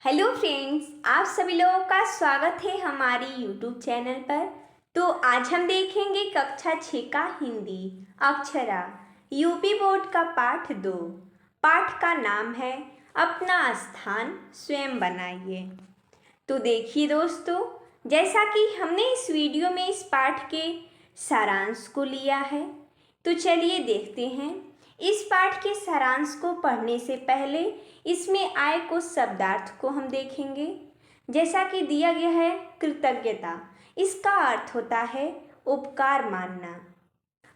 Hello friends, आप सभी लोगों का स्वागत है हमारी यूट्यूब चैनल पर। तो आज हम देखेंगे कक्षा 6 का हिंदी अक्षरा यूपी बोर्ड का पाठ 2। पाठ का नाम है अपना स्थान स्वयं बनाइए। तो देखिए दोस्तों, जैसा कि हमने इस वीडियो में इस पाठ के सारांश को लिया है, तो चलिए देखते हैं। इस पाठ के सारांश को पढ़ने से पहले इसमें आए कुछ शब्दार्थ को हम देखेंगे। जैसा कि दिया गया है कृतज्ञता, इसका अर्थ होता है उपकार मानना।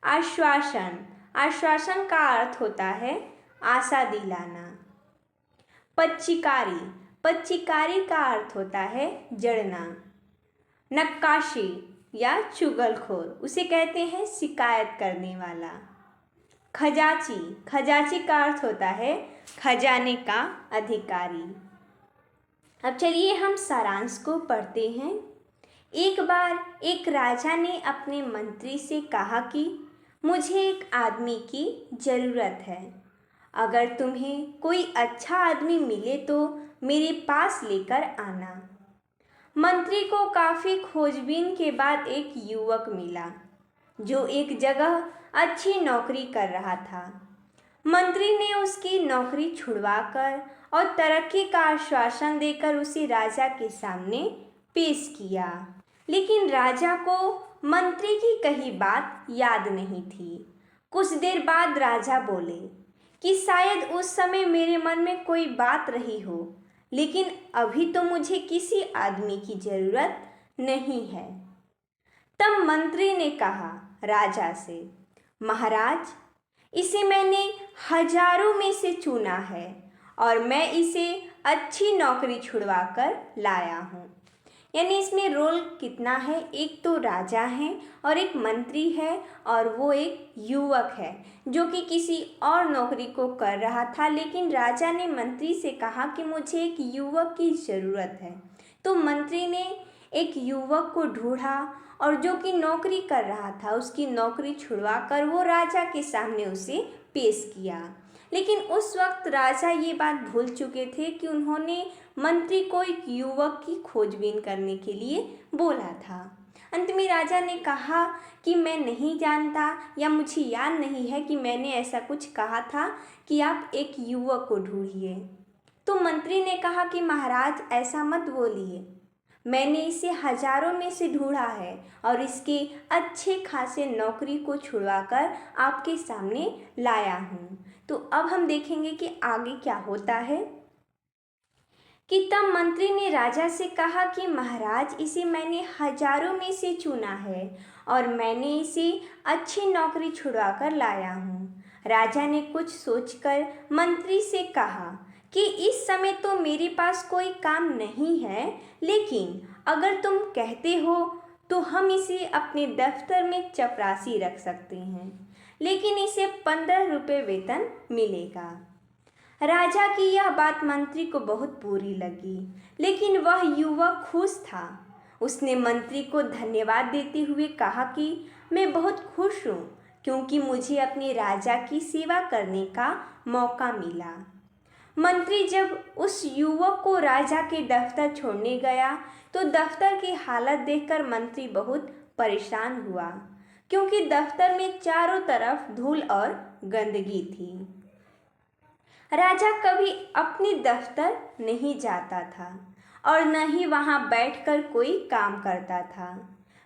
आश्वासन, आश्वासन का अर्थ होता है आशा दिलाना। पच्चीकारी, पच्चीकारी का अर्थ होता है जड़ना। नक्काशी या चुगलखोर, उसे कहते हैं शिकायत करने वाला। खजांची, खजांची का अर्थ होता है खजाने का अधिकारी। अब चलिए हम सारांश को पढ़ते हैं। एक बार एक राजा ने अपने मंत्री से कहा कि मुझे एक आदमी की ज़रूरत है। अगर तुम्हें कोई अच्छा आदमी मिले तो मेरे पास लेकर आना। मंत्री को काफ़ी खोजबीन के बाद एक युवक मिला जो एक जगह अच्छी नौकरी कर रहा था। मंत्री ने उसकी नौकरी छुड़वाकर और तरक्की का आश्वासन देकर उसे राजा के सामने पेश किया। लेकिन राजा को मंत्री की कही बात याद नहीं थी। कुछ देर बाद राजा बोले कि शायद उस समय मेरे मन में कोई बात रही हो, लेकिन अभी तो मुझे किसी आदमी की ज़रूरत नहीं है। तब मंत्री ने कहा राजा से, महाराज, इसे मैंने हजारों में से चुना है और मैं इसे अच्छी नौकरी छुड़वाकर लाया हूँ। यानी इसमें रोल कितना है, एक तो राजा है और एक मंत्री है और वो एक युवक है जो कि किसी और नौकरी को कर रहा था। लेकिन राजा ने मंत्री से कहा कि मुझे एक युवक की ज़रूरत है। तो मंत्री ने एक युवक को ढूंढा और जो कि नौकरी कर रहा था उसकी नौकरी छुड़वाकर वो राजा के सामने उसे पेश किया। लेकिन उस वक्त राजा ये बात भूल चुके थे कि उन्होंने मंत्री को एक युवक की खोजबीन करने के लिए बोला था। अंत में राजा ने कहा कि मैं नहीं जानता या मुझे याद नहीं है कि मैंने ऐसा कुछ कहा था कि आप एक युवक को ढूंढिए। तो मंत्री ने कहा कि महाराज, ऐसा मत बोलिए, मैंने इसे हजारों में से ढूंढा है और इसके अच्छे खासे नौकरी को छुड़वाकर आपके सामने लाया हूँ। तो अब हम देखेंगे कि आगे क्या होता है। कि तब मंत्री ने राजा से कहा कि महाराज, इसे मैंने हजारों में से चुना है और मैंने इसे अच्छी नौकरी छुड़वाकर लाया हूँ। राजा ने कुछ सोचकर मंत्री से कहा कि इस समय तो मेरे पास कोई काम नहीं है, लेकिन अगर तुम कहते हो तो हम इसे अपने दफ्तर में चपरासी रख सकते हैं, लेकिन इसे 15 रुपये वेतन मिलेगा। राजा की यह बात मंत्री को बहुत बुरी लगी, लेकिन वह युवक खुश था। उसने मंत्री को धन्यवाद देते हुए कहा कि मैं बहुत खुश हूँ क्योंकि मुझे अपने राजा की सेवा करने का मौका मिला। मंत्री जब उस युवक को राजा के दफ्तर छोड़ने गया तो दफ्तर की हालत देखकर मंत्री बहुत परेशान हुआ, क्योंकि दफ्तर में चारों तरफ धूल और गंदगी थी। राजा कभी अपने दफ्तर नहीं जाता था और न ही वहां बैठकर कोई काम करता था।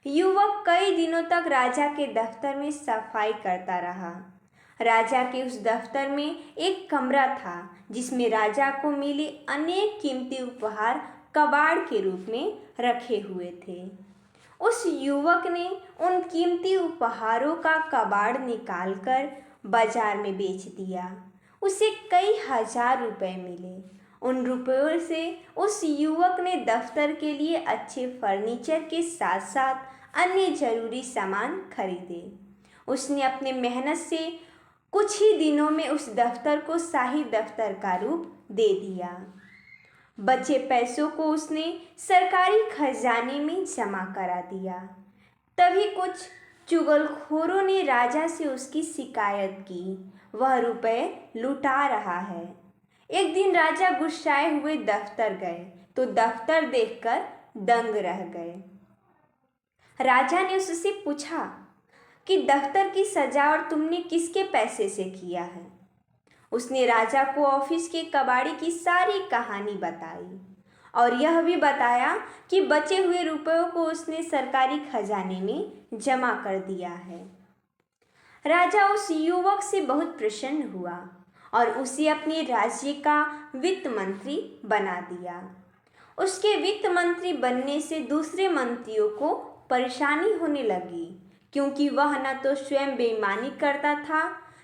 युवक कई दिनों तक राजा के दफ्तर में सफाई करता रहा। राजा के उस दफ्तर में एक कमरा था जिसमें राजा को मिले अनेक कीमती उपहार कबाड़ के रूप में रखे हुए थे। उस युवक ने उन कीमती उपहारों का कबाड़ निकालकर बाजार में बेच दिया। उसे कई हजार रुपए मिले। उन रुपयों से उस युवक ने दफ्तर के लिए अच्छे फर्नीचर के साथ साथ अन्य जरूरी सामान खरीदे। उसने अपने मेहनत से कुछ ही दिनों में उस दफ्तर को शाही दफ्तर का रूप दे दिया। बचे पैसों को उसने सरकारी खजाने में जमा करा दिया। तभी कुछ चुगलखोरों ने राजा से उसकी शिकायत की, वह रुपए लुटा रहा है। एक दिन राजा गुस्साए हुए दफ्तर गए तो दफ्तर देखकर दंग रह गए। राजा ने उससे पूछा कि दफ्तर की सजावट तुमने किसके पैसे से किया है। उसने राजा को ऑफिस के कबाड़ी की सारी कहानी बताई और यह भी बताया कि बचे हुए रुपयों को उसने सरकारी खजाने में जमा कर दिया है। राजा उस युवक से बहुत प्रसन्न हुआ और उसे अपने राज्य का वित्त मंत्री बना दिया। उसके वित्त मंत्री बनने से दूसरे मंत्रियों को परेशानी होने लगी, क्योंकि वह न तो स्वयं बेईमानी करता था,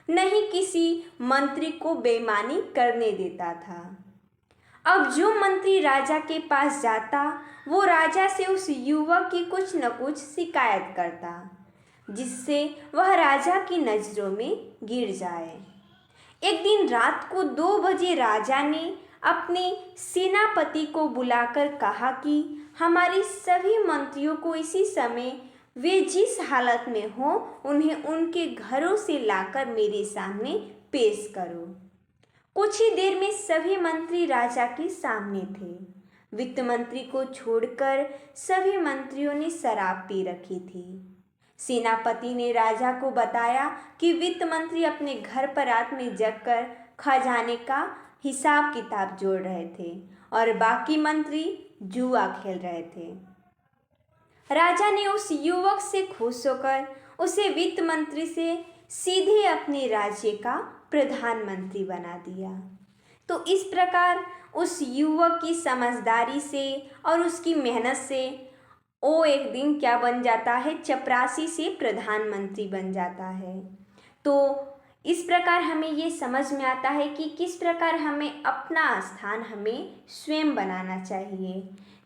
न ही किसी मंत्री को बेईमानी करने देता था। अब जो मंत्री राजा के पास जाता वो राजा से उस युवक की कुछ न कुछ शिकायत करता, जिससे वह राजा की नज़रों में गिर जाए। एक दिन रात को 2 बजे राजा ने अपने सेनापति को बुलाकर कहा कि हमारे सभी मंत्रियों को इसी समय वे जिस हालत में हो उन्हें उनके घरों से लाकर मेरे सामने पेश करो। कुछ ही देर में सभी मंत्री राजा के सामने थे। वित्त मंत्री को छोड़कर सभी मंत्रियों ने शराब पी रखी थी। सेनापति ने राजा को बताया कि वित्त मंत्री अपने घर पर रात में जगकर खजाने का हिसाब किताब जोड़ रहे थे और बाकी मंत्री जुआ खेल रहे थे। राजा ने उस युवक से खुश होकर उसे वित्त मंत्री से सीधे अपने राज्य का प्रधानमंत्री बना दिया। तो इस प्रकार उस युवक की समझदारी से और उसकी मेहनत से वो एक दिन क्या बन जाता है, चपरासी से प्रधानमंत्री बन जाता है। तो इस प्रकार हमें ये समझ में आता है कि किस प्रकार हमें अपना स्थान हमें स्वयं बनाना चाहिए।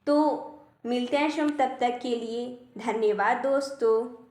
तो मिलते हैं शुभ, तब तक के लिए धन्यवाद दोस्तों।